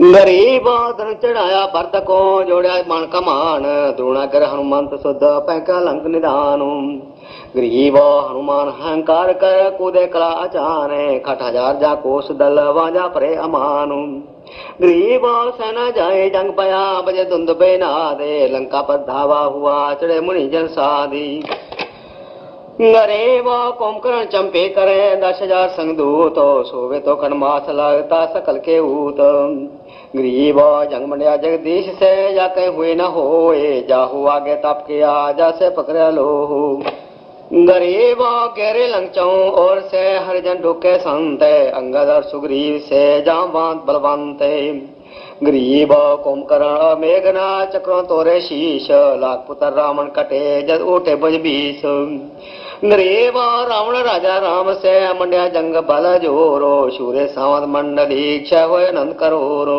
गरीब धन चढ़ाया भरत को जोड़ा मन का मान द्रोणागर हनुमंत सुध पैका लंक निधान। गरीब हनुमान अहंकार कर कूदे कला अचाने खट हजार जा कोस दल वाजा परे अमान। गरीब सेना जाए जंग पया बजे धुंध बेनादे लंका पर धावा हुआ चढ़े मुनि जन साधी। गरीब कुंभकर्ण चंपे करे 10,000 संग दूत सोवे तो खंडमास लगता सकल के ऊत। गरीब जंग मंडिया जगदीश से जाके हुए न होए जाहू आगे तप किया जैसे पकड़ा लो। गरीब गहरे लंचों और से हरिजन ढुके संत अंगद और सुग्रीव से जामवंत बलवंत। गरीब कुंभकर्ण मेघना चक्रों तोरे शीश लाख पुत्र रावण कटे जद उठे भुज बीस। गरीब रावण राजा राम से मंड्या जंग बल जोरो शूरे सावंत मंडली क्षय हुए नंद करोरो।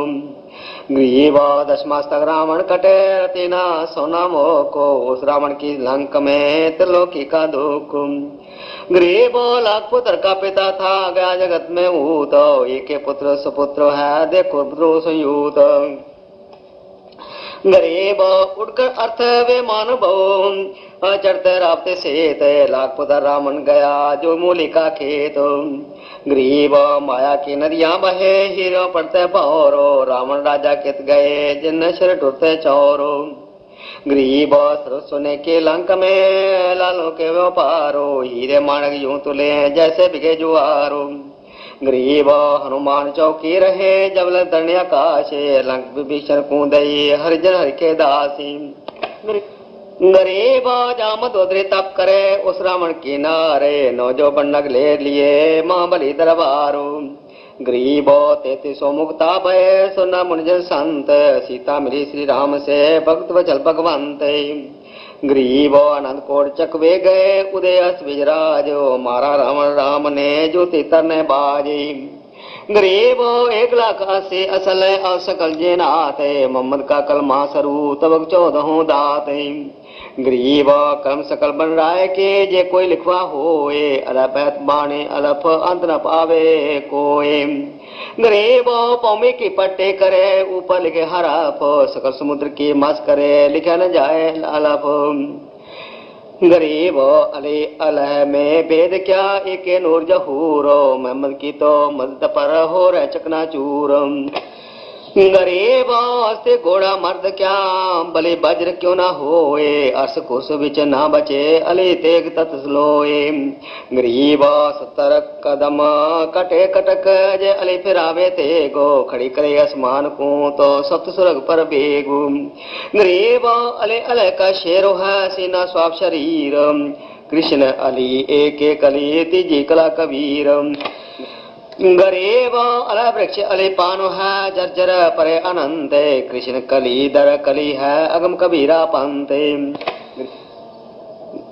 गरीब दशमास्तक रावण कटे रतिना सोना मोको उस रावण की लंक में त्रिलोकी का दुख। गरीब लाख पुत्र का पिता था गया जगत में ऊत एक पुत्र सुपुत्र है देखो पुत्रो संयूत। गरीब उठकर अर्थ वे मानव चढ़ते राबते सेत लाख पुत्र रावण गया जो मूली का खेत। गरीब माया की नदियां बहे हीरो पड़ते पौरो रावण राजा कित गए जिन सिर टूटते चौरो। गरीब सुने के लंक में लालों के व्यापारो हीरे माणक यूं तुले जैसे बिके जुआरो। गरीब हनुमान चौकी रहे जबल तरण आकाशे लंक विभीषण कूदई हरिजन हरि के दासी। गरीब जामदोदरी तप करे उस रावण किनारे नौजो बन्नग ले लिए महाबली दरबारो। गरीब 33 मुक्ता भय सुना मुनिजन संत सीता मिली श्री राम से भक्त वचल भगवंत। गरीब आनंद कोट चकवे गए उदय विजराज मारा रावण राम ने ज्योति तरने बाजी। गरीब 1,80,000 असल असकल जे नाथ मोहम्मद का कलमा सरू तब 14 दात। गरीब कर्म सकल बन राय के जे कोई लिखवा होए अलपैत बाणे अलफ अंत न पावे कोई। गरीब पौमी की पट्टे करे ऊपर लिखे हरफ सकल समुद्र की मस करे लिखा न जाए अलफ। गरीब अले अलह में भेद क्या एक नूर जहूरो मोहम्मद की तो मदद पर हो रहे चकना चूर। गरीब से घोड़ा मर्द क्या भले वज्र क्यों ना होए अर्श कुश बिच ना बचे अली तेग तत्सलोए। गरीब 70 कदम कटे कटक जे अली फिरावे तेगो खड़ी करे आसमान को तो सप्त सुरग पर बेगु। गरीब अले अले का शेरो है सीना स्वाप शरीर कृष्ण अली एक एक अली तीजी कला कबीर। गरीब अल वृक्ष अले पानो है जर्जर परे अनंत कृष्ण कली दर कली है अगम कबीरा पंत।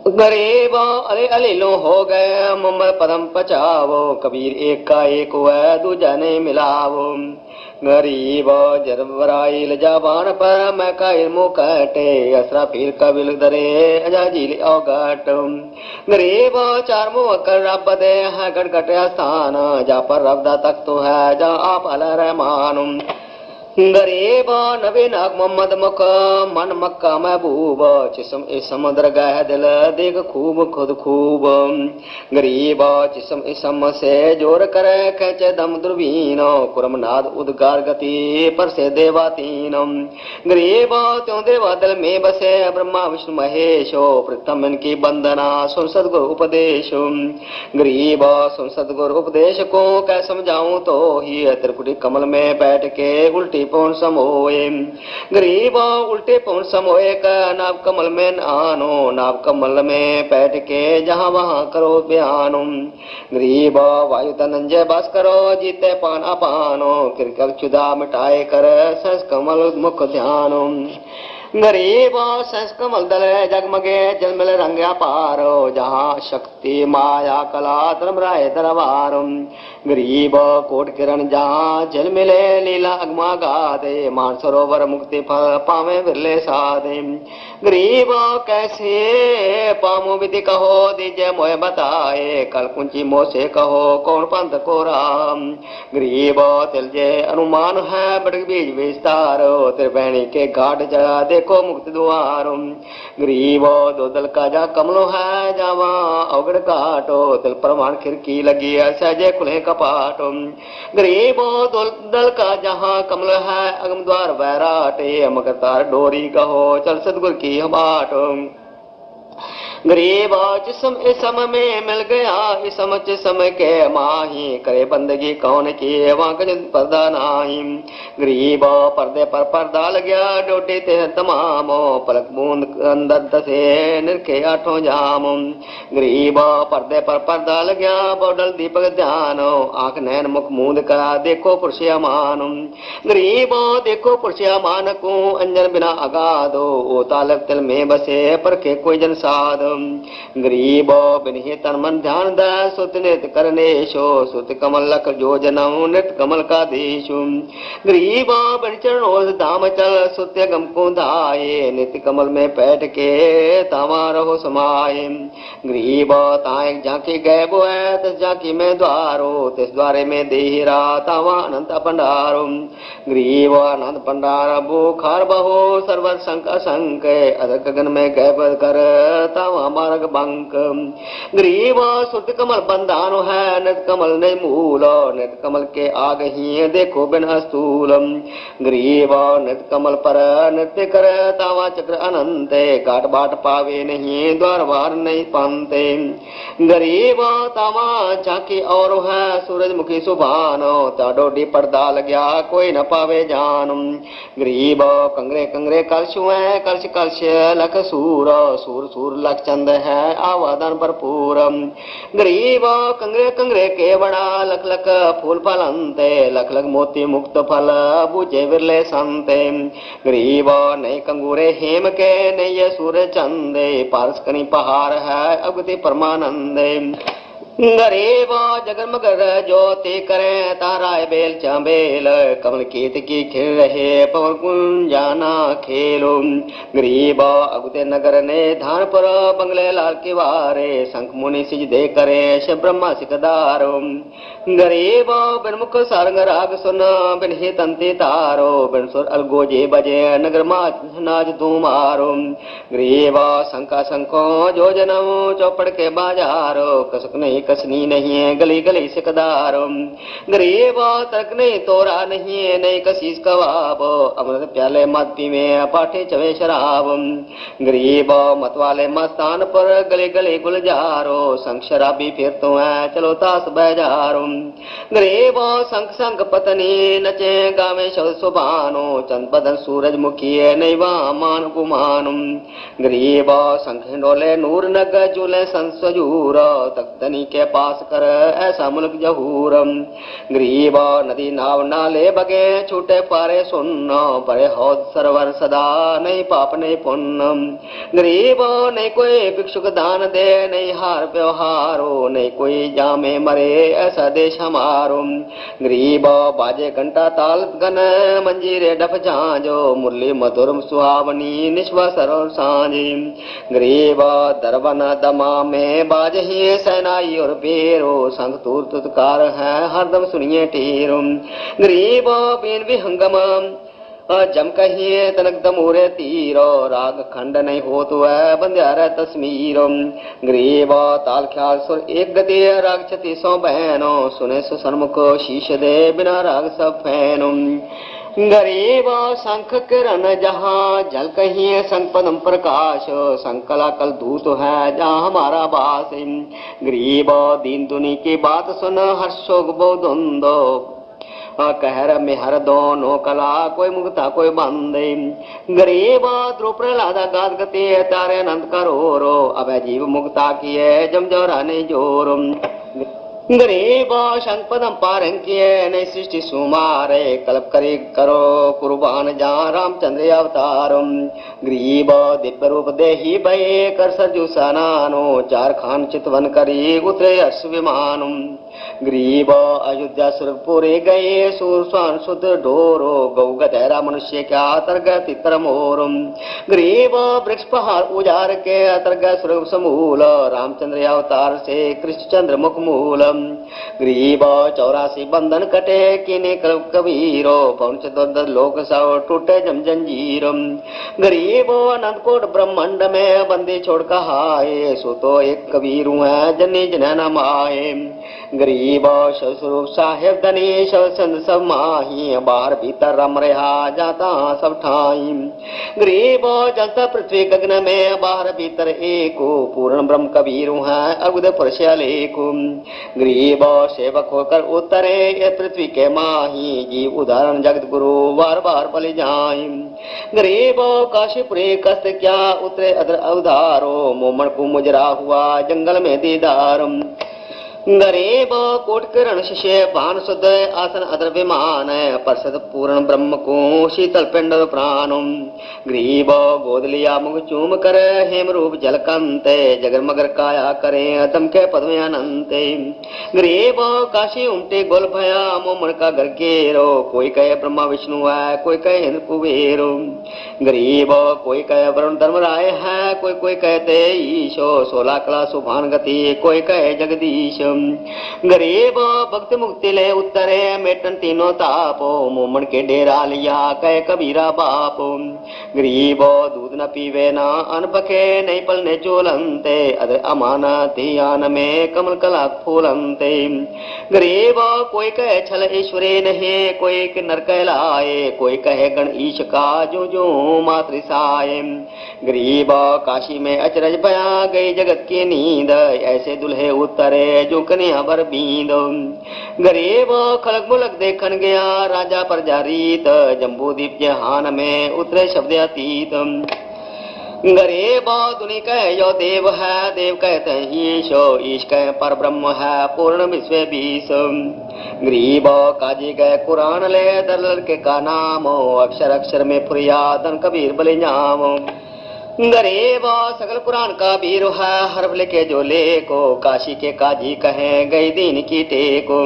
गरीब अले अले लो हो गए मुमर पदम पचावो कबीर एक का एक है दूजा ने मिलावो। गरीब जरबराइल जबान पर मैं का इल्मो कटे असरा पीर कबिल दरे अजाजील औगट। गरीब 4 मुँह कर रब दे है गटगट स्थान जा पर रबदा तक तो है जा आप अल रहमान। गरीब नबी नाग मोहम्मद मुख मन मक्का महबूब जिसम इस समुद्र गह दिल देख खूब खुद खूब। गरीब जिसम इसम से जोर करे खेचे दम दुर्बीनो कुरमनाद उद्गार गति पर से देवातीन। गरीब त्यों देवा दिल में बसे ब्रह्मा विष्णु महेशो प्रथम इनकी वंदना सुन सदगुरु उपदेश। गरीब सुन सदगुरु उपदेश को कै समझाऊं तो ही त्रिकुटी कमल में बैठ के उल्टी पौन समोए। गरीब उल्टे पौन समोए का नाभ कमल में आनो नाभ कमल में बैठ के जहां वहां करो बयानो। गरीब वायु तनंजय बस करो जीते पान अपानो किरकल चुदा मिटाए कर सस कमल मुख ध्यानो। गरीब सहस कमल दल जगमगे जलमिल रंग्या पारो जहाँ शक्ति माया कला धर्म राय दरबार गरीब कोट किरण जहाँ जलमिले लीला अगमा गादे मान सरोवर मुक्ति फल पावे बिरले साधे गरीब कैसे पामो विधि कहो दीजिए मोह बताए कल कुंची मोह से कहो कौन पंथ को राम गरीब तिल जे अनुमान है बड़क बीज विस्तारो त्रिवेणी के घाट जड़ा देखो मुक्त द्वारो गरीब दो दल का जा कमलो है जावा अवगढ़ काटो तिल प्रमाण खिड़की लगी है सहजे खुले कपाटो गरीब दो दल का जहाँ कमल है अगम द्वार बैराटे मगर तार डोरी कहो चल सतगुर की बाटो गरीब जिसम इसम में मिल गया इसम जिसम के माही करे बंदगी कौन की वहाँ कज पर्दा नाही गरीब पर्दे पर पर्दा लग गया डोटे ते तमामो पलक बूंद अंदर दसे निरखे आठों जामो गरीब पर्दे पर पर्दा लग गया बॉडल दीपक ध्यानो आंख नैन मुख मूंद करा देखो पुरुषिया मानो गरीब देखो पुरुषिया मान को अंजन बिना अगाधो ओ तालक तिल में बसे पर के कोई जन साध गरीब बिन्ही तन मन ध्यान द सुत नित करनेशो सुत कमल लख जो जनऊ नित कमल का देशु गरीब बिन चरणों धाम चल सुत्य गम को धाये नित कमल में बैठ के तावा रहो समाये गरीब ताए झांकी गए बो है तस झांकी में द्वारो तिस द्वारे में देहरा तावा अनंत भंडारो गरीब अनंत भंडार बुखार बहो सर्वर संक असंक अदक गगन में गैब कर तावा मार्ग बंक गरीब सुत कमल बंधानो है नित कमल ने मूल नित कमल के आग ही देखो बिन स्थूल गरीब नित कमल पर नृत्य कर तावा चक्र अनंत घाट बाट पावे नहीं द्वार बार नहीं पाते गरीब तावा झांकी और है सूरजमुखी सुभानो ताडोडी पर्दा लग गया कोई न पावे जान गरीब कंगरे कंगरे कलश है कलश कलश लख सूर सूर सूर लख चंद है आवादन भरपूर गरीब कंगरे कंगरे के बड़ा लख लख फूल फलंते लख लख मोती मुक्त फल बुझे विरले संते गरीब नई कंगूरे हेम के नई सूर्य चंदे पारस कनी पहाड़ है अगति परमानंदे गरीब जगमगर ज्योति करे ताराय बेल चांबेल कमल कीत की खिल रहे पवन कुंजाना खेलो गरीब अगुते नगर ने धान पर बंगले लाल के वारे शंख मुनि सिज दे करे शिव ब्रह्मा सिकदारो गरीब बिन मुख सारंग राग सुन बिन हे तंते तारो बिन सुर अलगोजे बजे नगर नाच धूमारो गरीब शंका शंको जो जनम चौपड़ के बाजारो कसक नहीं कसनी नहीं है गली गली सिकदारो गरीब तर्क नहीं तोरा नहीं है नहीं कशीस कबाब अमृत प्याले मत पीवे पाठे चवे शराब गरीब मत वाले मस्तान पर गली गली गुलजारो संग शराबी फिर तो है चलो ताश बजारो गरीब संग संग पत्नी नचे गावे शब्द सुबानो चंद बदन सूरज मुखी है नैवा मान गुमानो गरीब संग हिंडोले नूर नग झूले संसजूर तख्तनी के पास कर ऐसा मुल्क जहूर गरीब नदी नाव नाले बगे छूटे पारे सुन्न परे हौद सरवर सदा नहीं पाप नहीं पुण्य गरीब नहीं कोई भिक्षुक दान दे नहीं हार व्यवहारो नहीं कोई जामे मरे ऐसा देश हमारो गरीब बाजे घंटा ताल गन मंजीरे डफ झांझो मुरली मधुर सुहावनी निश्वा सरोर सांझी गरीब दरबन दमा में बाज ही सेनाई और बेरो संग तूर तुतकार है हरदम सुनिए टेरो गरीब बीन विहंगम जम कहिए तनक दमूरे तीरो राग खंड नहीं हो तो है बंध्यार तस्मीरो गरीब ताल ख्याल सुर एक गति राग छती सौ बहनो सुने सुसन्मुख शीश दे बिना राग सब फैनो गरीब शंख किरण जहाँ जल कहिए संग पदम प्रकाश संकला कल धूत है जहाँ हमारा वास गरीब दीन दुनी की बात सुन हर्षोग बोधुंदो कहर में हर दोनों कला कोई मुक्ता कोई बंदे गरीब ध्रुव प्रहलाद गाद गति तारे अनंत करोरो अब जीव मुक्ता की है जम जोरा नहीं जोर गरीब शंख पदम पारंकिय नई सृष्टि सुमारे कल्प करे करो कुर्बान जहाँ रामचंद्र अवतारम गरीब दिव्य रूप देही भय कर सरजू सनानो चार खान चितवन करी उतरे अश्व विमानम गरीब अयोध्या सुरपुरे गए सूरस्वान सुत ढोरो गौ गधेरा मनुष्य क्या तरगत इतर मोरम गरीब वृक्ष पहाड़ उजार के अंतर्गत सुरभ समूल रामचंद्र अवतार से कृष्णचंद्र मुख मूलम गरीब 84 बंधन कटे किने कबीरो पौन चतुर्दश लोक सौ टूटे जम जंजीरम गरीब अनंत कोट ब्रह्मांड में बंदी छोड़ कहाए सो तो एक कबीर है जनी जन न माए गरीब स्वरूप साहेब धनी संद सब माही बाहर भीतर रम रहा जाता सब ठाई गरीब जलता पृथ्वी गगन में बाहर भीतर एको पूर्ण ब्रह्म कबीर है अगुद पुरुष अलेको गरीब सेवक होकर उतरे ये पृथ्वी के माही जीव उदाहरण जगत गुरु बार बार बलि जाए गरीब काशीपुरी कष्ट क्या उतरे अदर अवधारो मोमन को मुजरा हुआ जंगल में दीदार गरीब कोट किरण शिष्य भान शुद्ध आसन अदर विमान परसद पूर्ण ब्रह्म को शीतल पिंड प्राण गरीब गोद लिया मुख चूम कर हेम रूप जलकंते जगर मगर काया करे दम के पद्म अनंत गरीब काशी उमटे गोल भया मोमन का घर घेरो कोई कहे ब्रह्मा विष्णु है कोई कहे इंद्र कुबेरो गरीब कोई कहे वरुण धर्मराय है कोई कहते ईशो 16 कला सुभान गति कोई कहे जगदीश गरीब भक्त मुक्ति ले उतरे मेटन तीनों तापो मोमन के डेरा लिया कह कबीरा बाप गरीब दूध न पीवे ना अन पके नहीं पलने चोलंते अदर अमानती आन में कमल कला फूलंते गरीब कोई कहे छल ईश्वरे नहीं कोई नर कहलाए कोई कहे गण ईश का जो मातृसाय गरीब काशी में अचरज बया गई जगत की नींद ऐसे दुल्हे उतरे जो कन्या बर बींद गरीब खलक मुलक देखन गया राजा पर जारीत जम्बूदीप जहान में उतरे शब्द अतीत गरीब दुनि कह यो देव है देव कहते ईशो ईश कह पर ब्रह्म है पूर्ण विश्व बीस गरीब काजी गए कुरान ले दलल के का नाम अक्षर अक्षर में फुरियादन कबीर बलि जाम गरीब सकल पुराण का बीर है हरफ लिखे जो लेको काशी के काजी कहे गई दीन की टेको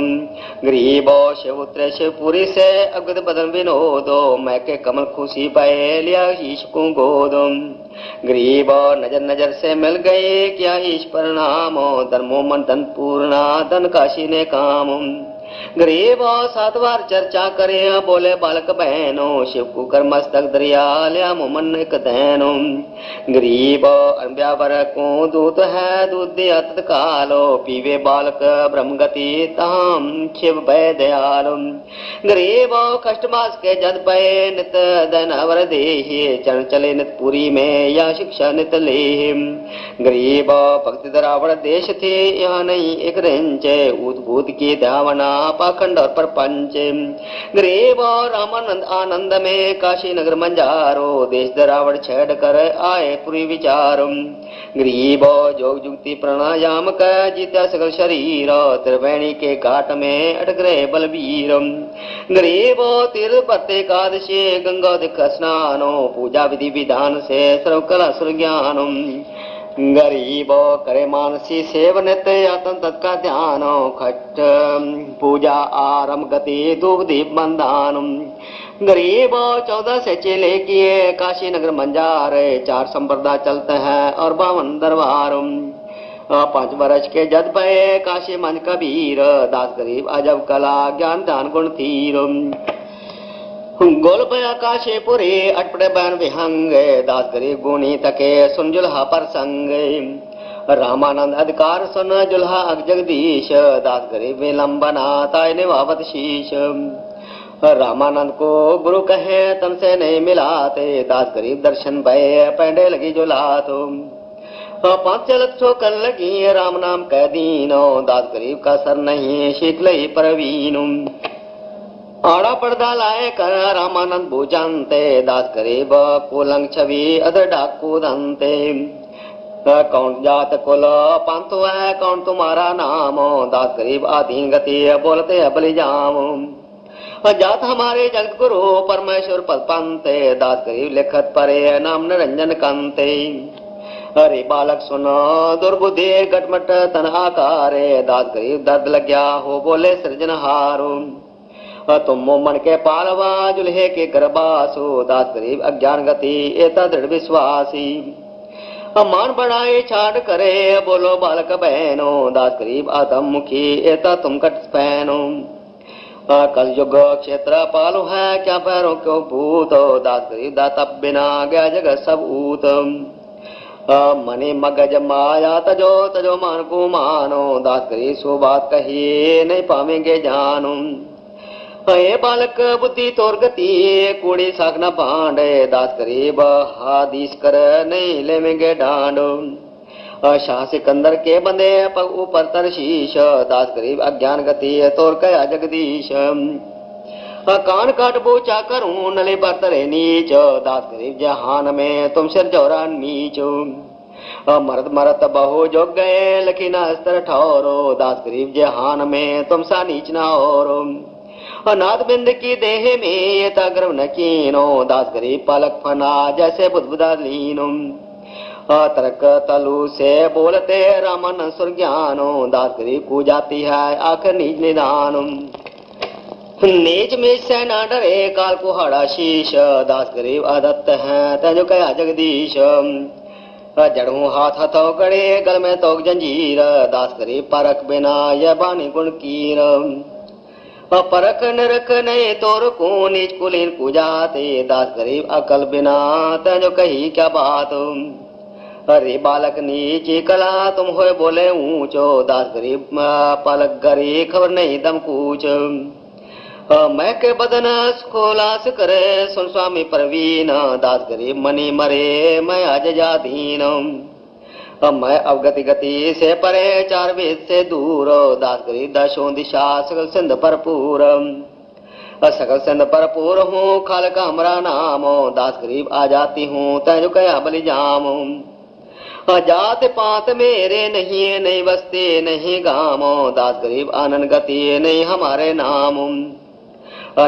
गरीब शिव उतरे शिवपुरी से अगद बदन विनोदो मैं के कमल खुशी पाए लिया ईश को गोदो गरीब नजर नजर से मिल गए क्या ईश परिणामो धर्मो मन धन पूर्णा धन काशी ने काम गरीब 7 बार चर्चा करे बोले बालक बहनों शिव को कर मस्तक दरिया लिया मोमन एक दैनो गरीब अम्ब्यावर को दूत है दूध दिया तत्कालो पीवे बालक ब्रह्म गति ताम शिव भय दयालो गरीब कष्ट मास के जद पे नित दन अवर देहे चरण चले नित पुरी में या शिक्षा नित ले गरीब भक्ति दरावण देश थे यहाँ नहीं एक रेंच उद्भूत की धावना पाखंड और प्रपंच गरीब रामानंद आनंद में काशी नगर मंजारो देश दरावण छेड़ कर आए पूरी विचार गरीब जोग जुक्ति प्राणायाम का जीता सकल शरीर त्रिवेणी के घाट में अटक रहे बलबीर गरीब तीर्थ पत्ते एकादशी गंगा दिख स्नानो पूजा विधि विधान से सर्व कला सर्व ज्ञानम गरीब करे मानसी सेव नित्य आत्म तत्का ध्यान खट पूजा आरंभ गति धूप दीप बंदान गरीब 14 से चेले किए काशी नगर मंजार 4 संप्रदाय चलते हैं और 52 दरबार 5 वर्ष के जद पे काशी मन कबीर दास गरीब अजब कला ज्ञान दान गुण तीर गोल भया काशे पुरे अटपटे बन विहंग दास गरीब गुणी तके सुन जुल्हा पर संग रामानंद अधिकार सुन जुल्हा अग जगदीश दास गरीब विलंबना ताय निभावत शीश रामानंद को गुरु कहे तन से नहीं मिलाते दास गरीब दर्शन भय पैंडे लगी जुलातो 5 चलत ठोकर लगी राम नाम कह दीनो दास गरीब का सर नहीं शीख लई प्रवीण आड़ा पर्दा लाए कर रामानंद भूजंते दास गरीब कोलंग छवि अदर डाकू दंते कौन जात कुल पंथ है कौन तुम्हारा नाम, दास गरीब आधीन गति बोलते है बलि जाम। जात हमारे जगत गुरु परमेश्वर पद पंते, दास गरीब लिखत परे नाम निरंजन कंते। अरे बालक सुनो दुर्बुद्धि गटमट तन आकारे, दास गरीब दर्द लग गया हो बोले सृजनहारो। तुम मन के पालवा जुल्हे के गर्भासु, दास गरीब अज्ञान गति एता दृढ़ विश्वासी। मान बढ़ाए छाड़ करे बोलो बालक बहनो, दास गरीब आदम मुखी एता तुम कट पहनो। कल युग क्षेत्र पालु है क्या पैरों क्यों भूत, दास गरीब दाता बिना गया जगत सब ऊत। मने मगज माया तजो तजो मान को मानो, दास गरीब सो बात कही नहीं पावेंगे जानो। हे बालक बुद्धि तोर गति कूड़ी साख न पांडे, दास गरीब हादीस कर नहीं लेवेंगे डांडो। शाह सिकंदर के बंदे पग ऊपर तरशीश, दास गरीब अज्ञान गति तोर कया जगदीश। कान काट बोचा करूं नले बरतरे नीच, दास गरीब जहान में तुम सिर जौरा नीच। मरद मरत बहु जोग गए लखीना अस्तर ठौरो, दास गरीब जहान में तुम सा नीच ना और। नाद बिंद की देह में ये गर्व न कीनो, दास गरीब पलक फना जैसे बुद्ध लीनो। तर्क तलु से बोलते रामन सुर ज्ञानो, दास गरीब को जाती है आखिर निज निदान। नीच में से न डरे काल को हड़ा शीश, दास गरीब आदत्त है तजो कया जगदीश। जड़ू हाथ हथो गड़े गल में तो जंजीर, दास गरीब परख बिना यह बानी गुण कीर। परख नरक नए तोर को नीच कुलीन को जाते, दास गरीब अकल बिना तजो कही क्या बात। अरे बालक नीची कला तुम होए बोले ऊंचो, दास गरीब पलक गरी खबर नहीं दम कूच। मैं के बदन खोलास करे सुन स्वामी प्रवीण, दास गरीब मनी मरे मैं आज जाधीन। मैं अवगति गति से परे चार वेद से दूर, दास गरीब दशों दिशा सकल सिंध भरपूर। सकल सिंध भरपूर हूँ खाल का हमारा नाम, दास गरीब आ जाती हूँ तैजो कया बलि जाम। जात पात मेरे नहीं नहीं बसते नहीं गामो, दास गरीब आनंद गति नहीं हमारे नाम।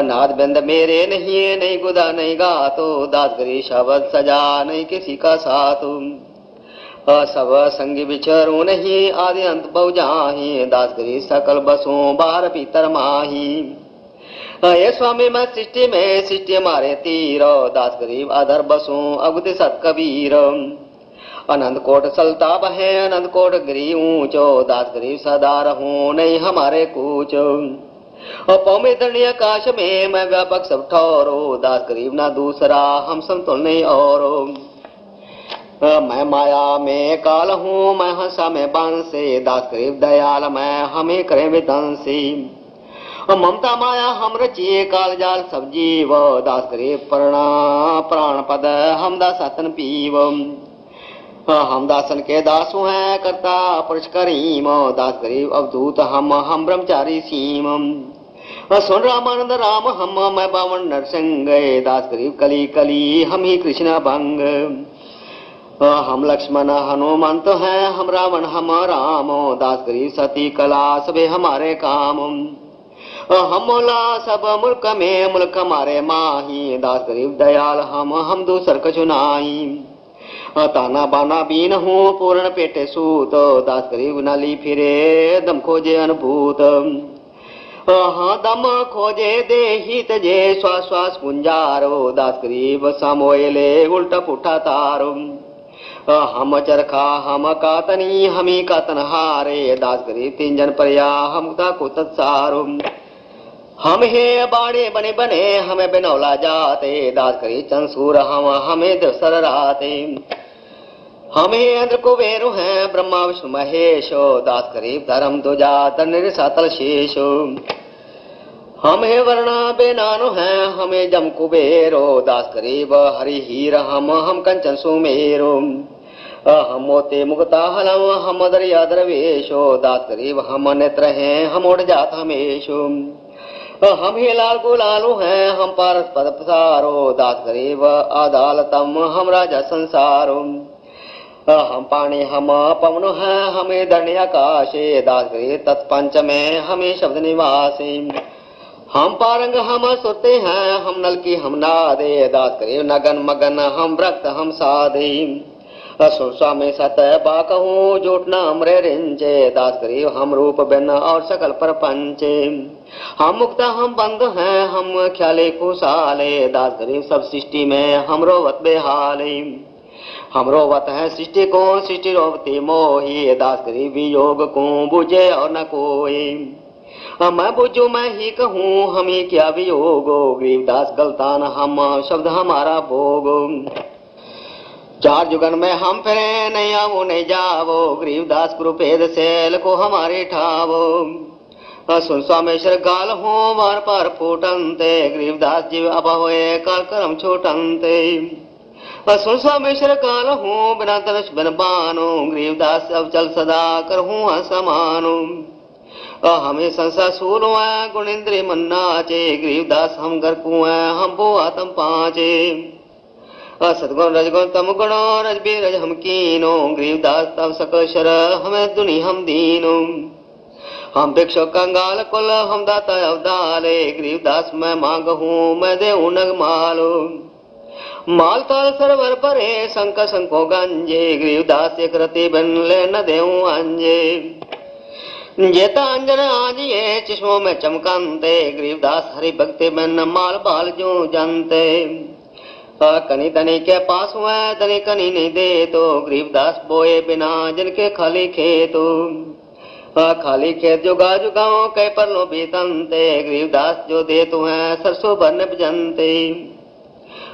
नाद बिंद मेरे नहीं नहीं गुदा नहीं गातो, दास गरीब शब्द सजा नहीं किसी का साथ। सब संगी बिछरू नहीं आदि अंत बहु जाही, दास गरीब सकल बसों बाहर भीतर माही। ये स्वामी मैं सृष्टि में सृष्टि मारे तीरो, दास गरीब अधर बसों अगुति सत कबीर। अनंत कोट सलता बहे अनंत कोट गिरी ऊंचो, दास गरीब सदा रहूं नहीं हमारे कुछ। पौमे दंडी आकाश में मैं व्यापक सब ठौरो, दास गरीब ना दूसरा हम समतुल नहीं और। मैं माया में काल हूँ मैं हंसा में बांसे, दास गरीब दयाल मैं हमें करे विदंसी। ममता माया हम रचिए काल जाल सब जीव, दास गरीब प्राण पद हम दासतन पीव। हम दासन के दासु हैं करता पुरुष करीम, दास गरीब अवधूत हम ब्रह्मचारी सीम। सुन रामानंद राम हम मैं बावन नरसिंह, दास गरीब कली कली हम ही कृष्ण भंग। हम लक्ष्मण हनुमंत हैं हम रावण हम राम, दास गरीब सती कला सबे हमारे काम। हम मोला सब मुल्क में मुल्क हमारे माही, दास गरीब दयाल हम दूसर कछु नाही। ताना बाना बीन हूँ पूर्ण पेटे सूत, दास गरीब नाली फिरे दम खोजे अनुभूत। हाँ दम खोजे दे ही तजे श्वास श्वास गुंजारो, दास गरीब समोयले उल्टा पुठा तारो। हम चरखा हम कातनी हमी कातन हारे, दास गरीब तीन जन पर्या हम को तत्सारो। हम हे बाड़े बने बने हमें बिनौला जाते, दास गरीब चंसूर हमें दसर राते। हम हे इंद्र कुबेरु हैं ब्रह्मा विष्णु महेशो, दास गरीब धर्म दुजा तनिर सातल शेषो। हम हे वर्णा बेनानु हैं हमें जम कुबेरो, दास गरीब हरि हीर हम कंचन सुमेरो। हम मोते मुक्ता हलम हम दरिया दरवेशो, दास गरीब हम नेत्र हैं हम उड़ जात हमेशो। हम हे लाल गुलालू हैं हम पारस पद पसारो, दास गरीब अदालतम हम राजा संसारो। हम पानी हम पवन है हमें धरणी आकाशे दास करे तत्पंच में हमें शब्द निवासी हम पारंग हम सुरते हैं हम नल की हम नादे दास करे नगन मगन हम व्रत हम साधे स्वामी सत बाकहूँ जोट नाम रे रिंचे दास करे हम रूप बिन और सकल पर पंचे हम मुक्त हम बंद हैं हम ख्याले खुशाले दास करे सब सृष्टि में हमरो वत बेहाले हमरो वत है सृष्टि को सृष्टि रोवती मोही दास करी वियोग को बुझे और न कोई मैं बुझू मैं ही कहूँ हम ही क्या वियोगो गरीबदास गलतान हम शब्द हमारा भोगो चार जुगन में हम फिरे नहीं आवो नहीं जावो गरीबदास कुरुपेद से लको हमारे ठावो सुन स्वामेश्वर गाल हो वार पार फूटनते गरीबदास जीव अब होए काल करम छोटनते सुन स्वामेश्वर काल हूँ बिना तनस बन बानो गरीबदास अब चल सदा कर हूँ समानो हमें संसार सूर गुण इंद्रिय मन नाचे गरीबदास हम घर कुएं हम बो आत्म पाचे सदगुण रजगुण तम गुणो रज बीरज हम कीनो गरीबदास तब सकशर हमें दुनि हम दीनो हम भिक्षु कंगाल कुल हम दाता अवदाले गरीबदास मैं मांग हूँ मैं दे नग मालो माल ताल सरवर परे संक संको गंजे गरीबदास एक रति बन ले न देऊं अंजे जेता अंजन आजिए चश्मों में चमकंते गरीबदास हरि भक्ति बन माल बाल जो जनते कनी तनी के पास हुआ तनी कनी नहीं दे तो गरीबदास बोए बिना जिनके खाली खेतो खाली खेत जुगा जुगाओ कई पर लो बीतनते गरीबदास जो दे तो है सरसों भरने बजनते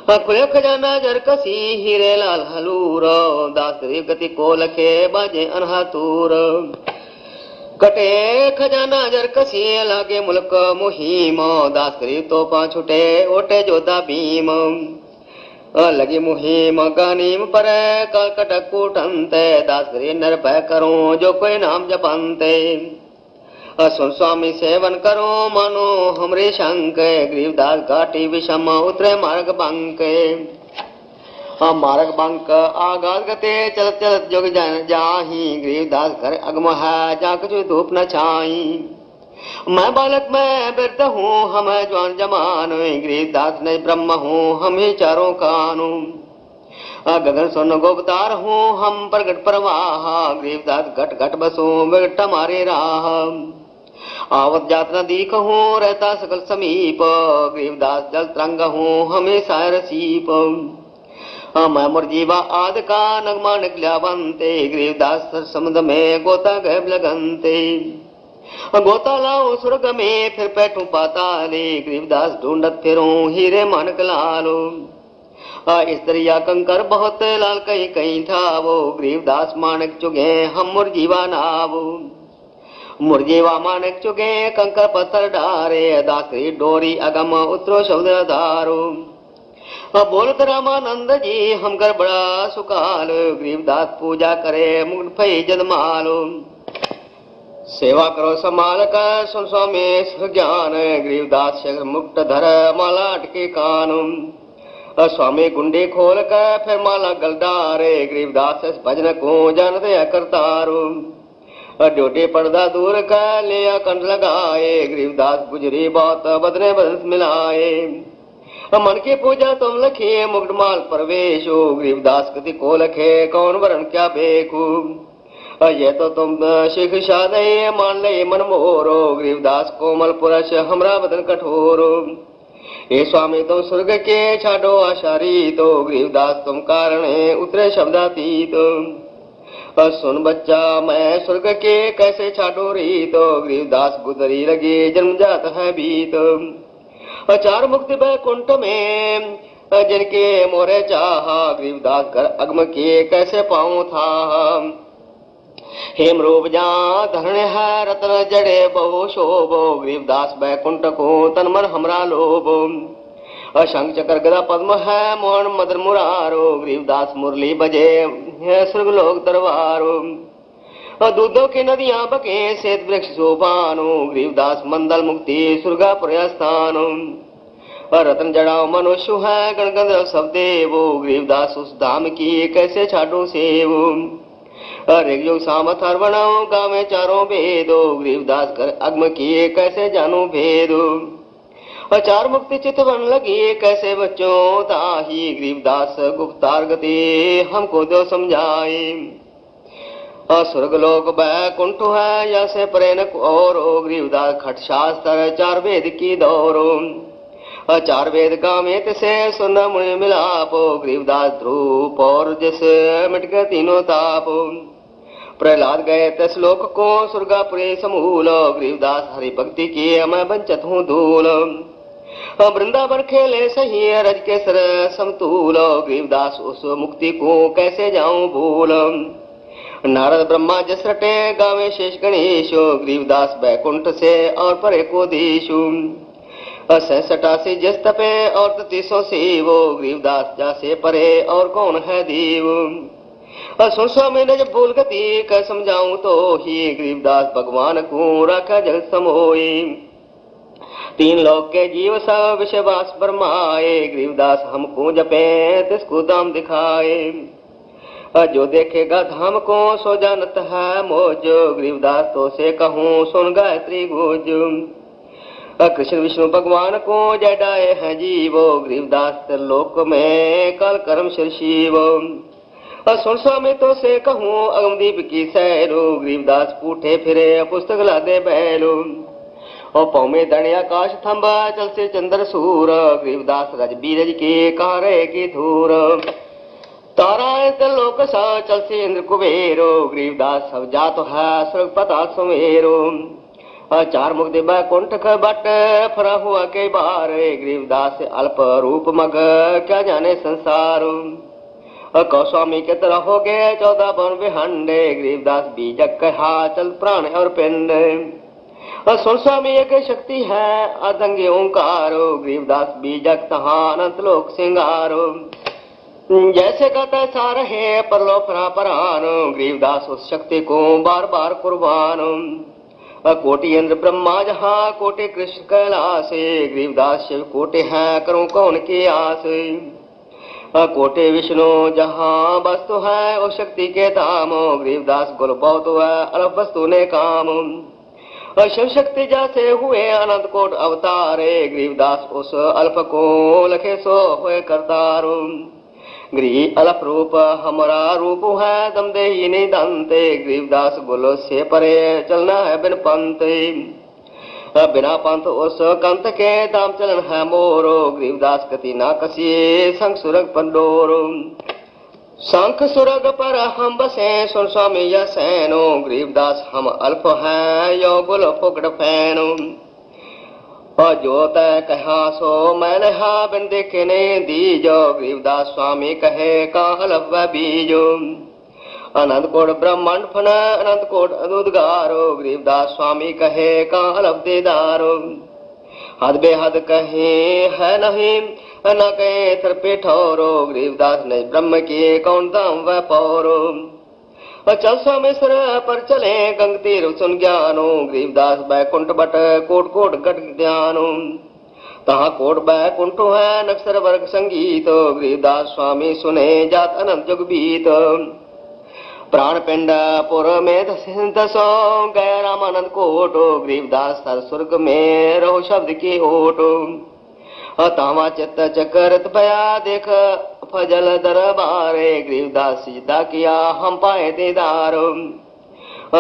खुले खजाना जरकसी हीरे लाल हलूर दास गरीब गति को लखे बाजे अनहातूर कटे खजाना जरकसी लागे मुल्क मुहिम दास गरीब तो पा छुटे ओटे जोधा भीम लगी मुहिम गनीम पर कल कटक कूटनते दास गरीब निर्भय करो जो कोई नाम जपनते सुन स्वामी सेवन करो मानो हमरे शंक गरीबदास घाटी विषम उतरे मार्ग बंक मार्ग बंक आगाज गते चलत चलत जोग जाही गरीबदास घर अगम है जा कुछ धूप न छाई मैं बालक मैं वृद्ध हूँ हम जवान जमान गरीबदास ने ब्रह्म हूँ हम ही चारों कानू गगन सोन गोपतार हूँ हम प्रगट प्रवाह गरीबदास घट घट बसो विगट हमारे राह आवत जात न दीख हूँ रहता सकल समीप गरीबदास जल तरंग हूँ हमेशा रसीप मैं मुरजीवा आद का नगमा निकला बनते गरीबदास समुद्र में गोता गैब लगनते गोता लाओ स्वर्ग में फिर बैठू पाताले गरीबदास ढूंढत फिरूं हीरे मानक लालो इस दरिया कंकर बहुत लाल कहीं कहीं ठावो गरीबदास मानक चुगे हम मुरजीवा नावो मुरजीवा मानक चुगे कंकर पत्थर डारे दास डोरी अगम उतरो शब्द धारो बोलत रामानंद जी हम कर बड़ा सुकाल गरीबदास पूजा करे मुकुट फई जदमालो सेवा करो संभाल कर सुन स्वामी ज्ञान गरीबदास शीघ्र मुक्त धर माला अटके कान स्वामी गुंडी खोल कर फिर माला गलडारे गरीबदास भजन को जान दे करतारो ड्योटी पर्दा दूर कर लिया कंठ लगाए गरीबदास गुजरी बात बदने बदन मिलाए मन की पूजा तुम लखिए मुकुटमाल प्रवेशो गरीबदास कति को लखे कौन वरण क्या बेखू ये तो तुम शिक्षा नहीं मान ले मन मोरो गरीबदास कोमल पुरुष हमरा बदन कठोरो हे स्वामी तुम स्वर्ग के छाडो आशारी तो गरीबदास तुम कारण उतरे शब्दातीत सुन बच्चा मैं स्वर्ग के कैसे छाडो री तो गरीबदास गुदरी लगी जन्म जात है बीत चार मुक्ति बैकुंठ में जिनके मोरे चाहा गरीबदास घर अगम किए कैसे पाऊं था हेम रूप जा धरण है रतन जड़े बहु शोभो गरीबदास बैकुंठ को तन मन हमरा लोभो शंख चक्र गदा पद्म है मोहन मदन मुरारो गरीबदास मुरली बजे है स्वर्ग लोक दरबारो दूधों की नदियां बके श्वेत वृक्ष शोभानो गरीबदास मंदल मुक्ति सुरगा प्रस्थानो रतन जड़ाओ मनुष्य है गण गंधर्व सब देवो, गरीबदास उस धाम की कैसे छाडू सेवो। ऋग योग साम अथर्वणो गावे चारों वेदो, गरीबदास कर अग्म किए कैसे जानू भेदो। अचार मुक्ति चित बन लगी कैसे बच्चों ताही, गरीबदास गुप्तार गति हमको दो समझाए। स्वर्ग लोक बैकुंठ है जैसे परे न और, गरीबदास खट शास्त्र चार वेद की दौरो। चार वेद गामित से सुन मुनि मिलापो, गरीबदास ध्रुप और जैसे मिट गए तीनों ताप। प्रहलाद गए तस लोक को स्वर्गापुरी समूल, गरीबदास हरि भक्ति की मैं बंचत हूँ धूल। वृंदावन खेले सही रज के सर समतूल, गरीबदास उस मुक्ति को कैसे जाऊं भूल। नारद ब्रह्मा जस रटे गावे शेष गणेशो, गरीबदास बैकुंठ से और परे को देशु। 87 जस तपे और 33 सेवो, गरीबदास जासे परे और कौन है देव। सुन स्वामी ने जब भूल गति कर समझाऊं तो ही, गरीबदास भगवान को रखा जगत समोई। तीन लोक के जीव सब विषय वास बरमाए, गरीबदास हमको जपे तिसको दाम दिखाए। जो देखेगा धाम को सो जानत है मोज, गरीबदास तो से कहूँ सुन गायत्री गोज। कृष्ण विष्णु भगवान को जय डाये हैं जीवो, गरीबदास लोक में कल कर्म शिव शिवो। सुन स्वामी तो से कहूँ अगमदीप की सैरो, गरीबदास पूठे फिरे पुस्तक ला दे बैलो। और पौ में दण आकाश थम्बा चल से चंद्र सूर, गरीबदास रज बीरज के कहाँ रहे की धूर। तारा लोक सा चल से इंद्र कुबेरो, गरीबदास सब जात है स्वर्ग पता सवेरो। चार मुख दिबा कुंठ बट फरा हुआ के बार, गरीबदास अल्प रूप मग क्या जाने संसार। कौस्वामी के तरह हो गए 14 बन विहंडे, गरीबदास बीजक कहा चल प्राण और पिंड। सुन स्वामी एक शक्ति है अधंगे ओंकारो, गरीबदास बीजक तहा अनंत लोक सिंगारो। जैसे का तैसा रहे परलो फरा परानो, गरीबदास उस शक्ति को बार बार कुर्बानो। कोटि इंद्र ब्रह्मा जहाँ कोटि कृष्ण कैलासे, गरीबदास शिव कोटि है करूं कौन की आस। कोटि विष्णु जहाँ वस्तु है उस शक्ति के धाम, गरीबदास गुल बहुत है अल्प वस्तु ने काम। शिव शक्ति जैसे हुए अनंत कोट अवतारे, गरीबदास उस अल्प को लखे सो हुए करतारो। गृह अल्प रूप हमारा रूप है दम दे ही नहीं दंते, गरीबदास गुलो से परे चलना है बिन पंत। बिना पंथ उस कंत के दाम चलन है मोरो, गरीबदास कति ना कसी संग सुरग पंडोरो। शंख सुरग पर हम बसे सुन स्वामी यह सैनो, गरीबदास हम अल्प हैं यो गुल फुकड़ फैनो। जो तय कहा सो मैंने हा बिन देखे ने दीजो, गरीबदास स्वामी कहे का हलफ बीजो। अनंत कोट ब्रह्मांड फन अनंत कोट उद्गारो, गरीबदास स्वामी कहे का हलफ देदारो। हद बेहद कहे है नहीं न कहे थर पे ठौरो, गरीबदास ने ब्रह्म की कौन दाम व पौरो। चल सोमेश्वर पर चले गंग तीर सुन ज्ञानो, गरीबदास बैकुंठ बट कोट कोट गट ध्यानो। तहाँ कोट बैकुंठ है नक्सर वर्ग संगीत, गरीबदास स्वामी सुने जात अनंत जुग बीत। प्राण पिंड पुर में दसो गया रामानंद कोटो, गरीबदास सर स्वर्ग में रहो शब्द की ओटो। तावा चित्त चकरत भया देख फजल दरबारे, गरीबदास सीता किया हम पाए दीदारो।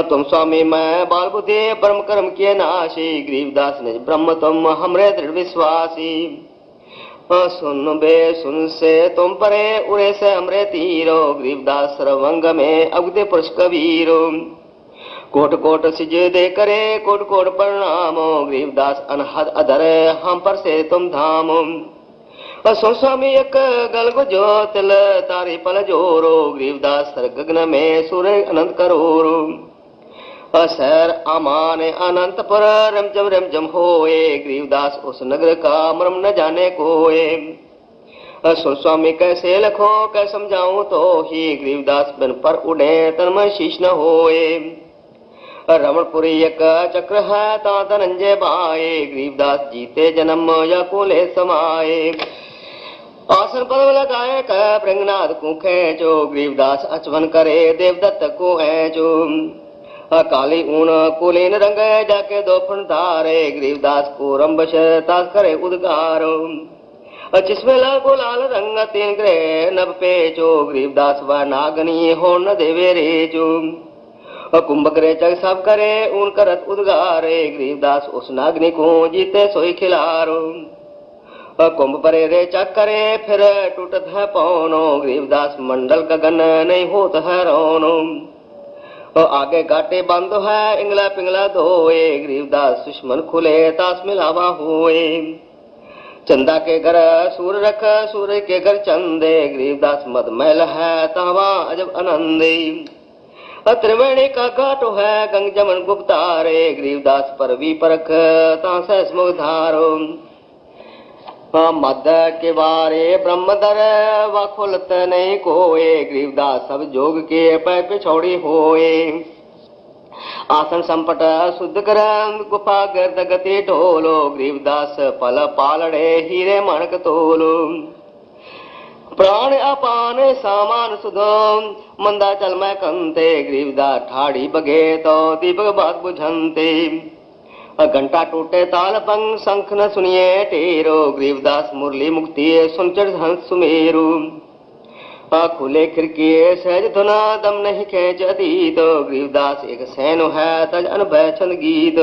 तुम स्वामी मैं बाल बुद्धि ब्रह्म कर्म किए नाशी, गरीबदास ने ब्रह्म तुम हमरे दृढ़ विश्वासी। सुन बे सुन से तुम परे उरे से हमरे तीरो, गरीबदास सर्वंग में अवधि पुरुष कबीरो। कोट कोट सिजदे करे कोट कोट प्रणामो, गरीबदास अनहद अधर हम पर से तुम धामो। सुन स्वामी एक गल गुजो तिल तारी पल जोरो, गरीबदास सर गगन में सूर्य अनंत करोरो। सैर अमान अनंत पर रमजम रमजम होए, गरीबदास उस नगर का मर्म न जाने कोए। सुन स्वामी कैसे लखो कै समझाऊं तो ही, गरीबदास बिन पर उड़े तन में शीश न होए। रमणपुरी एक चक्र है ता धनंजय बाए, गरीबदास जीते जन्म या कोले समाए। आसन पदम लगाए कह प्रंगनाथ को खेचो, गरीबदास अचवन करे देवदत्त को ऐचो। काली ऊन कुलीन रंग जाके दोफन धारे, गरीबदास को रंबश तास करे उद्गारो। चिस्मेला को लाल रंग तीन ग्रह नभ पेचो, गरीबदास व नागनी हो न देवे रेचो। कुंभक रे जग सब करे ऊन करत उद्गारे, गरीबदास उस नागनी को जीते सोई खिलारो। कुंभ परे रे चक करे फिर टूटत है पौनो, गरीबदास मंडल गगन नहीं होत है रोनो। आगे घाटे बंद है इंगला पिंगला धोए, गरीबदास दुश्मन खुले तास मिलावा हुए। चंदा के घर सूर रख सूर्य के घर चंदे, गरीबदास मद मैल है तावा अजब आनंदे। त्रिवेणी का घाटो है गंग जमन गुप्तारे, गरीबदास पर भी परख तास धारो। मद के बारे ब्रह्मदर व खुलत नहीं कोए, गरीबदास सब जोग के पै पिछौड़ी होए। आसन संपट शुद्ध कर गुफा गर्द गति ढोलो, गरीबदास पल पालड़े हीरे मणक तोलो। प्राण अपान सामान सुधो मंदा चल मैं कंते, गरीबदास ठाड़ी बगे तो दीपक बात बुझंते। घंटा टूटे ताल पंग शंख न सुनिए टेरो, गरीबदास मुरली मुक्ति सुन चढ़ हंस सुमेरु। खुले खिड़की सहज धुना दम नहीं खेच अतीत, गरीबदास एक सैनो है तज अनभय छंद गीत।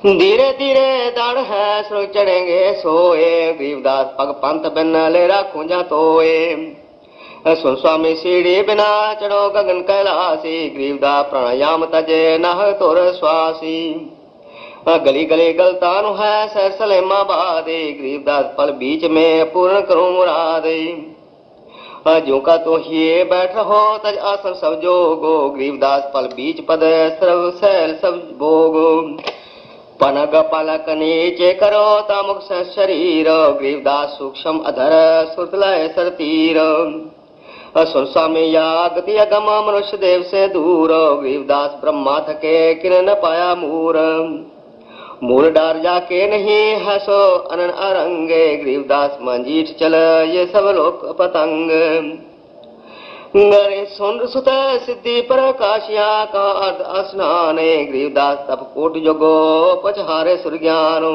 धीरे धीरे दाड़ है सो चढ़ेंगे सोए, गरीबदास पग पंथ बिन ले राखूं जा तोए। सुन स्वामी सीढ़ी बिना चढ़ो गगन कैलासी, गरीबदास प्राणायाम तजे नह तोर स्वासी। गली गली गलतानु है सर सलेमा बादे, गरीबदास पल बीच में पूर्ण करूं मुरादे। जो का तो ही बैठ रहो तज आसन सब जोगो, गरीबदास पल बीच पद सर्व सैल सब भोगो। पनग पलक नीचे करो तामुख शरीर, गरीबदास सूक्ष्म अधर सुतलय सर तीर। सुन स्वामी यागति अगम मनुष्य देव से दूर, गरीबदास ब्रह्मा थके किन न पाया मूर। मूल डार जाके नहीं है सो अनन अरंगे, गरीबदास मंजीठ चल ये सब लोक पतंग। गरे सुन सुत सिद्धि पर काशिया का अर्ध स्नाने, गरीबदास तब कोट जोगो पचहारे सुर ज्ञानो।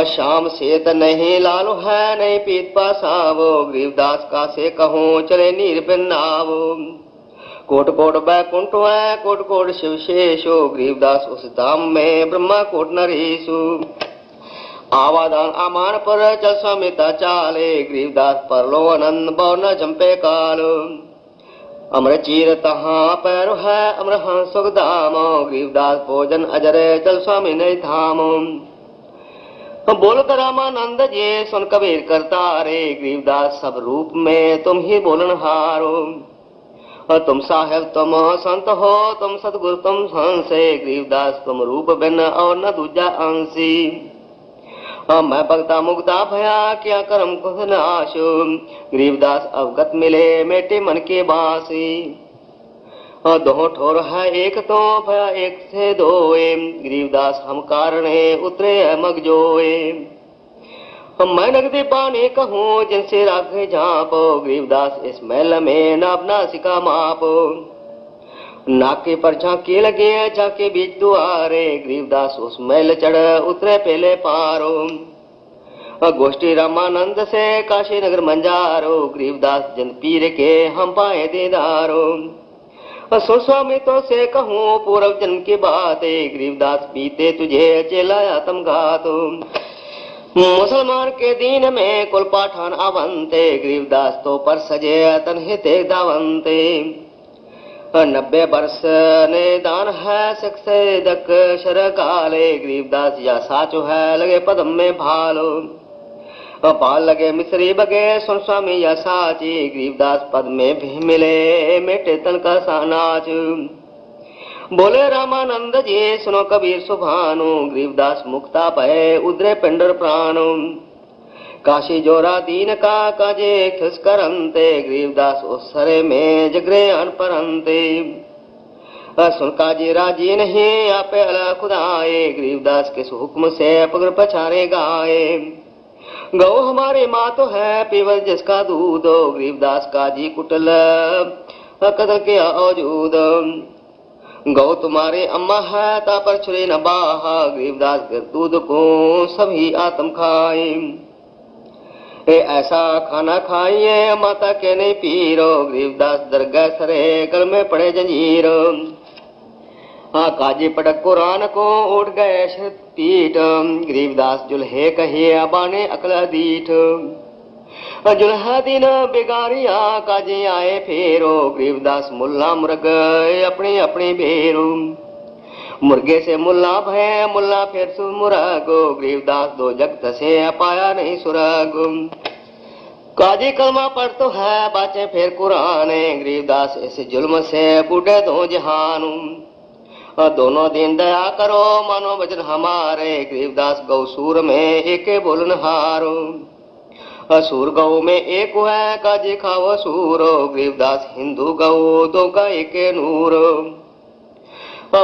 शाम सेत नहीं लालो है नहीं पीत पासावो, गरीबदास का से कहूँ चले नीर बिन्नावो। कोट कोट बैकुंठ है कोट कोट शिव शेषो, गरीबदास उस धाम में ब्रह्मा कोट नरेशु। आवादान आमान पर चल स्वामिता चाले, गरीबदास पर लो आनंद बौन जंपे काल। अमर चीर तहाँ पैर है अमर हंस सुख धामो, गरीबदास भोजन अजरे चल स्वामी नहीं थामो। बोल कर रामानंद जी सुन कबीर करता रे, गरीबदास सब रूप में तुम ही बोलन हारो। तुम साहेब तुम संत हो तुम सतगुरु तुम हंसे, गरीबदास तुम रूप बिन और न दूजा अंशी। मैं भक्ता मुक्ता भया क्या कर्म कुछ नाशो, गरीबदास अवगत मिले मेटे मन के बासी। दो ठोर है एक तो भया एक से दोए, गरीबदास हम कारणे उतरे मगजोए। मैं नगदी पानी कहूँ जिनसे राखे झापो, गरीबदास इस महल में नापना सिका मापो। नाके पर झांकी लगे झांके बीच दुआरे, गरीबदास उस महल चढ़ उतरे पहले पारो। गोष्ठी रामानंद से काशी नगर मंजारो, गरीबदास जन पीर के हम पाए दीदारो। सो स्वामी तो से कहूँ पूर्व जन्म की बातें, गरीबदास बीते तुझे चेलाया तम घातो। मुसलमान के दीन में कुल पाठान आवंते, गरीबदास तो पर सजे तन हिते दावंते। 90 वर्ष ने दान है सिख से दक शर काले, गरीबदास या साचो है लगे पदम में भालो। पाल लगे मिश्री बगे सुन स्वामी या साची, गरीबदास पद में भी मिले मेटे तन का सानाच। बोले रामानंद जी सुनो कबीर सुभानु, गरीबदास मुक्ता भय उदरे पिंडर प्राणु। काशी जोरा दीन का काजे खिसकरंते, गरीबदास उस सरे में जगरे अनपरंते। सुन काजी राजी नहीं आपे अला खुदाए, गरीबदास के हुक्म से पगर पछारे गाए। गौ हमारी माँ तो है पीवल जिसका दूध, गरीबदास काजी कुटल कदर के औजूद। गौ तुम्हारे अम्मा है ता पर छुरे न बाहा, गरीबदास के दूध को सभी आत्म खाए। ऐसा खाना खाइए माता के नहीं पीरो, गरीबदास दरगाह सरे गल में पड़े जंजीर। हाँ काजी पटक कुरान को उठ गए पीठ, गरीबदास जुल्हे कहे बाने अकला दीठ। जुल्हा दिन बिगाड़िया काजी आए फेरो, गरीबदास मुल्ला मुर्ग अपनी अपनी भेरो। मुर्गे से मुल्ला भय मुल्ला फिर मुरागो, गरीबदास दो जगत से पाया नहीं सुरागो। काजी कलमा पढ़ तो है बाचे फिर कुरान, गरीबदास इस जुल्म से बूढ़े दो जहानू। दोनों दिन दया करो मानो वचन हमारे, गरीबदास गौ सूर में एक बोलन हारो। सूर गौ में एक है काजी खाओ सूरो, गरीबदास हिंदू गौ दो का एक नूर।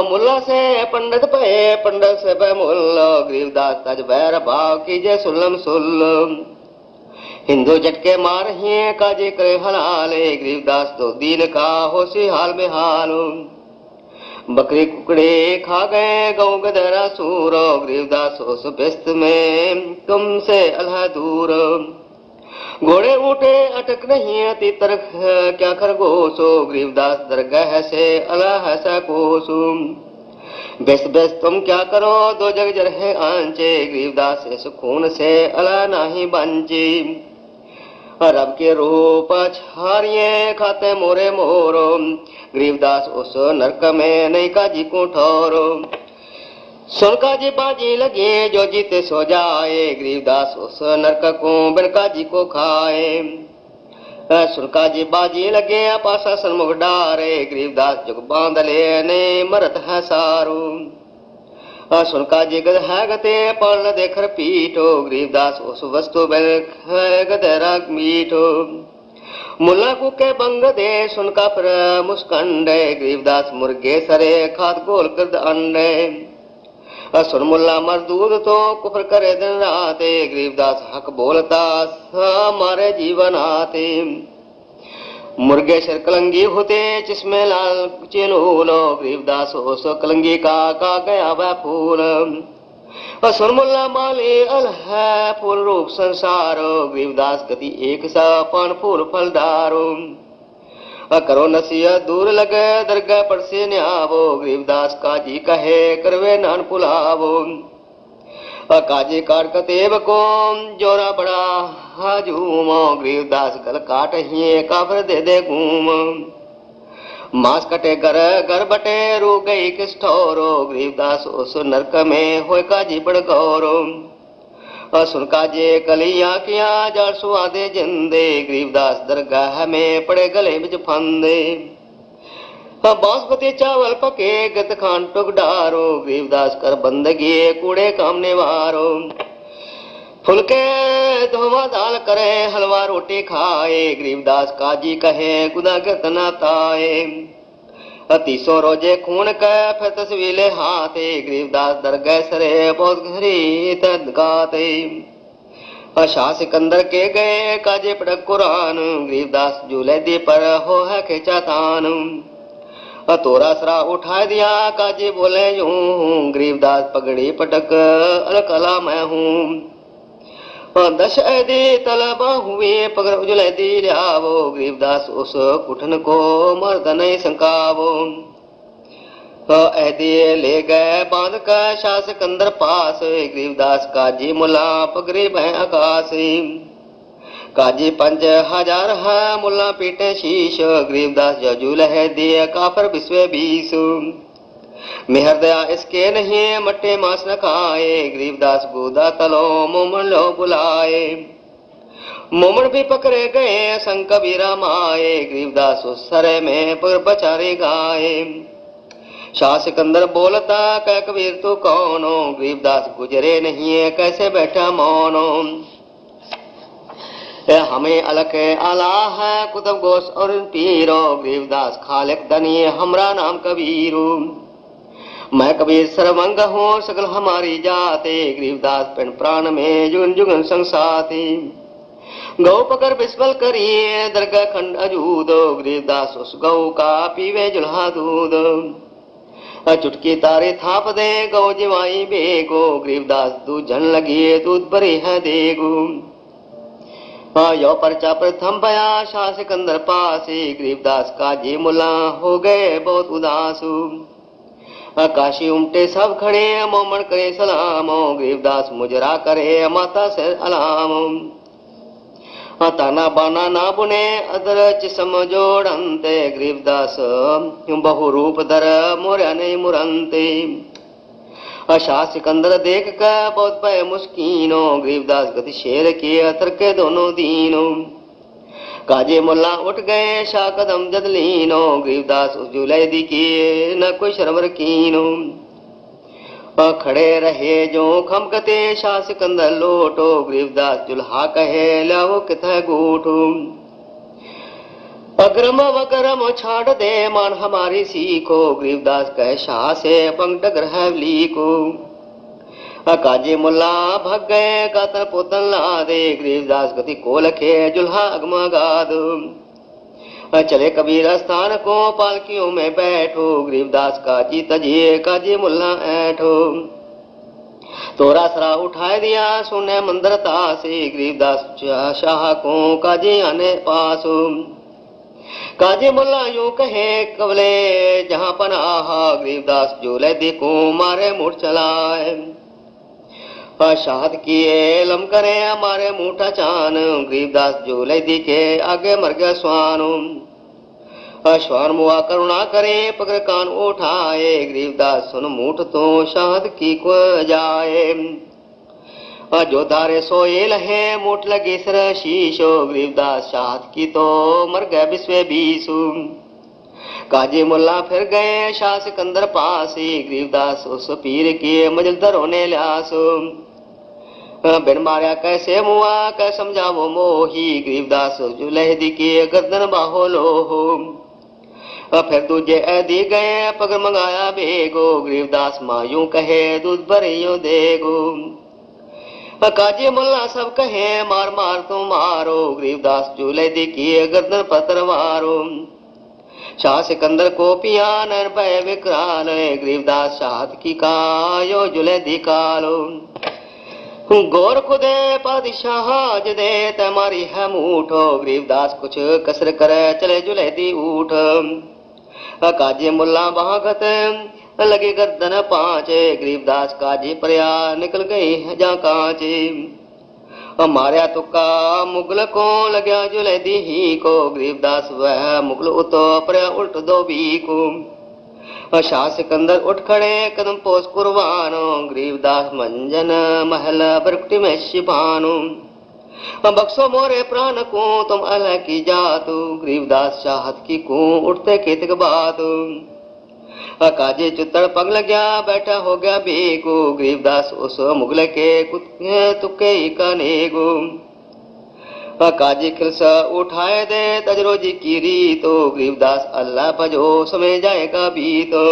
मुल्ला से पंडित पे पंडित से पे मुल्ला, गरीबदास तज बैर भाव कीजे सुल्लम सुल्लम। हिंदू झटके मार ही काजी करे हलाले, गरीबदास तो दीन का होशी हाल में हाल। बकरी कुकड़े खा गए गौ गदरा सूरो, गरीबदास उस व्यस्त में तुमसे अल्लाह दूर। घोड़े ऊँटे अटक नहीं तीतर क्या खरगोशो, गरीबदास दरगाह से अल्लाह सा कोसो। बेस बेस तुम क्या करो दो जग जरहे आंचे, गरीबदास इस खून से अल्लाह नाही बंची। रब के रूप छारिये खाते मोरे मोरो, गरीबदास उस नरक में नहीं काजी को ठोरो। सुन काजी बाजी लगे जो जीते सो जाए, गरीबदास उस नरक को बिन काजी को खाए। सुन काजी बाजी लगे पासा सन्मुख डारे, गरीबदास जुग बांध ले ने मरत है सारू। सुन काजी गद है गते पल देखर पीठो, गरीबदास उस वस्तु बिन गदरा मीठो। मुल्ला कुके बंग दे सुन का पर मुस्कंडे, गरीबदास मुर्गे सरे खाद गोल गर्द अंडे। सुन मुल्ला मरदूद तो कुफर करे दिन राते, गरीबदास हक बोलता मारे जीवन आते। मुर्गे शर कलंगी होते जिसमें लाल चिन्हूलो, गरीबदास उस कलंगी का गया वह फूल। सुन मुल्ला माले अल है फूल रूप संसारो, गरीबदास गति एक सा पान फूल फलदारो। करो नसीहत दूर लगे दरगाह पर से न्यावो, गरीबदास काजी कहे करवे नान पुलावो। काजी काट कतेब को जोरा बड़ा हाजूमो, गरीबदास गल काट ही काफर दे दे घूम। मांस कटे घर बटे रू गई किस ठोरो, गरीबदास उस नरक में होए काजी बड़ गौरो। सुन काजे कलिया किया जड़ सुआदे जिंदे, गरीबदास दरगाह में पड़े गले बिच फंदे। बासमती चावल पके गत खान टुक डारो, गरीबदास कर बंदगी कूड़े काम निवारो। फुलके धोवा दाल करे हलवा रोटी खाए, गरीबदास काजी कहे गुदा तना ताए। तीसो रोजे खून का फिर तस्वीले हाथे, गरीबदास दरगाह सरे बहुत घरी तदगाते। शाह सिकंदर के गए काजे पड़क कुरान, गरीबदास झूले दी पर हो है खेचा तान। तोरा सरा उठा दिया काजी बोले यूं, गरीबदास पगड़ी पटक अलकला मैं हूँ। दश ऐदी तलबा हुए पगर उजले दी लियावो, गरीबदास उस कुठन को मर्द नहीं संकावो। ऐदी ले गए बांध का शाह सिकंदर पास, गरीबदास काजी मुला पगड़ी बह आकाश। काजी 5000 है मुला पीटे शीश, गरीबदास जजूल है दिए काफर बिस्वे 20। मेहर दया इसके नहीं मट्टे मांस न खाए, गरीबदास गोदा तलो मोमन लो बुलाए। मोमन भी पकड़े गए संग कबीरा माए, गरीबदास उस सरे में पर बचारे गाए। शाह सिकंदर बोलता कह कबीर तू कौनो, गरीबदास गुजरे नहीं है कैसे बैठा मौनो। हमें अलख आला है कुतुब गोश और पीरो गरीबदास खालिक दनी हमरा नाम कबीरो मैं कबीर सर्वंग हूँ सकल हमारी जाते गरीबदास पिंड प्राण में जुगन जुगन संसाती गौ पकर बिस्मल करिए दरगाह खंड अजूद गरीबदास उस गौ का पीवे जुल्हा दूध चुटकी तारे थाप दे गौ जिवाई बेगो गरीबदास दूध झन लगिए दूध भरे है देगो यो परचा प्रथम भया शाह सिकंदर पासे गरीबदास काजी मुला हो गए बहुत उदासु काशी उमटे सब खड़े मोमन करे सलाम गरीबदास मुजरा करे माता से अलाम ताना बाना ना बुने अदर चिसम जोड़ंते गरीबदास बहु रूप धर मोर्या नहीं मुरंते शाह सिकंदर देख कर बहुत भय मुस्कीनो गरीबदास गति शेर के अतर के दोनों दीनों काजे मुल्ला उठ गए शाह कदम जदलीनो गरीबदास उस जुलैदी किए न कोई शर्मर कीनो खड़े रहे जो खमकते शाह सिकंदर लोटो गरीबदास जुल्हा कहे लाओ किथे गूठो अग्रम वक्रम छाड़ दे मान हमारी सीखो गरीबदास कहे शाह से पंक्ट ग्रह लीको काजे मुल्ला भग गए कातर पोतन ला दे गरीबदास गति को लखे जुल्हा अगमा गाद चले कबीर स्थान को पालकियों में बैठो गरीबदास काजी तजिए काजी मुल्ला ऐठो तोरा सरा उठाए दिया सुने मंदिर तासे गरीबदास शाह को काजी आने पासो काजी मुल्ला यूं कहे कवले जहां पनाह गरीबदास जोले देखो मारे मुठ चलाए शाहद किए लम करे हमारे मुठा चान गरीबदास जोले दिखे आगे मर गया स्वान श्वान मुआ करुणा करे पकड़ कान उठाए गरीबदास सुन मुठ तो शाहद की को जाए जो धारे सोए लहे मुठ लगे सर शीशो गरीबदास शाहद की तो मर गए बिस्वे बीसु काजी मुल्ला फिर गए शाह सिकंदर पासी गरीबदास उस पीर की मजलदर होने ल्यासो बिन मारिया कैसे मुआ कै समझावो मोही गरीबदास जुलहदी की गर्दन बाहो लोहो फिर दूजे ऐदी गए पगर मंगाया बेगो गरीबदास मायूं कहे दूध भरियो देगो काजी मुल्ला सब कहे मार मार तो मारो गरीबदास जुलहदी की गर्दन पतर मारो शाह सिकंदर को पिया नर भय विकराल गरीबदास शाहद की कायो जुलहदी कालो गौर खुदे पादिशाह जदे तमारी है मूठो गरीबदास कुछ कसर करे चले जुलहदी उठ काजी मुल्ला बहागत लगे गर्दन पांचे गरीबदास काजी प्रया निकल गई जा कांचे मारिया तुक्का मुगल को लग्या जुलहदी ही को गरीबदास वह मुगल उतो प्रया उल्ट दो भी को शाह सिकंदर उठ खड़े कदम पोस कुर्बानो गरीबदास मंजन महल बरकटी में शिबानो बक्सो मोरे प्राण को तुम अलह की जातु गरीबदास शाहद की को उठते केतक बात काजे चुत्तर पग लग्या बैठा हो गया बेगो गरीबदास उस मुगल के कुत्ते तुक्के कानेगो काजी खिलसा उठाए दे तजरोजी की रीतो गरीबदास अल्लाह भजो समय जाएगा भी तो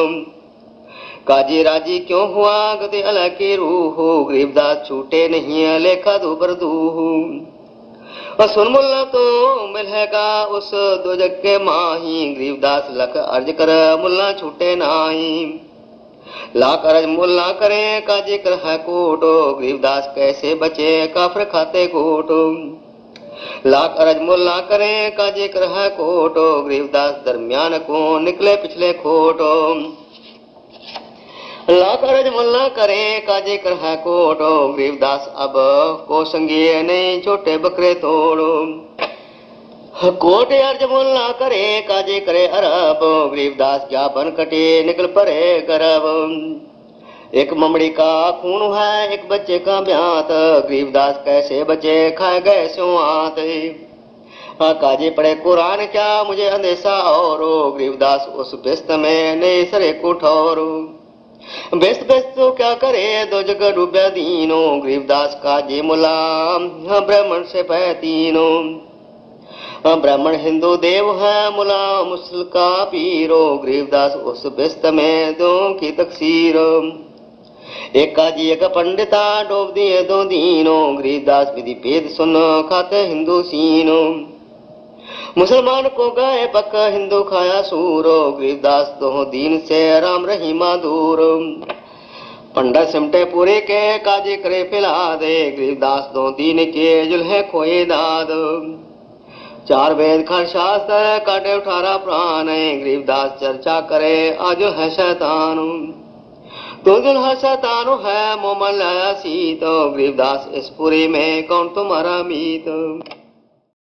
काजी राजी क्यों हुआ गति अल्लाह की रूह गरीबदास छूटे नहीं लेखा दो पर दूह सुन मुल्ला तो मिलेगा उस दो जग के माही गरीबदास लख अर्ज कर मुल्ला छूटे नाही लाख अर्ज मुल्ला करे काजी कर है कोटो गरीबदास कैसे बचे काफर खाते कोटो लाख अरज मुल्ला करे काजे कर है कोटो गरीबदास दरमियान को निकले पिछले खोटो लाख अरज मुल्ला करे काजे कर है कोटो गरीबदास अब को संगिए नहीं छोटे बकरे तोड़ो कोटे अर्ज मुल्ला करे काजे करे अरब गरीबदास क्या बन कटे निकल परे करब एक ममड़ी का खून है एक बच्चे का ब्यात गरीबदास कैसे बचे खाए गए सुआत काजी पड़े कुरान क्या मुझे अंदेशा और गरीबदास उस व्यस्त में नहीं सरे कुठौरो व्यस्त व्यस्त तो क्या करे दो जगह डूबा दीनो गरीबदास काजी मुला ब्राह्मण से पैतीनो ब्राह्मण हिंदू देव है मुला मुसल का पीरो, गरीबदास उस व्यस्त में दो की तकसीर। एक काजी एक पंडिता डोब दिए दो दीनो, गरीबदास विधि भेद सुन खाते हिंदू सीनो। मुसलमान को गए पक हिंदू खाया सूरो, गरीबदास दो दीन से राम रहीमा दूर। पंडा सिमटे पूरे के काजी करे पिला दे, गरीबदास दो दीन के जुल्हे खोए दाद। चार वेद खर शास्त्र काटे 18 प्राण, गरीबदास चर्चा करे आज है शैतान। तो दुल्हा शैतान है मोमन लाया सीत, गरीबदास इस पुरी में कौन तुम्हारा मीत।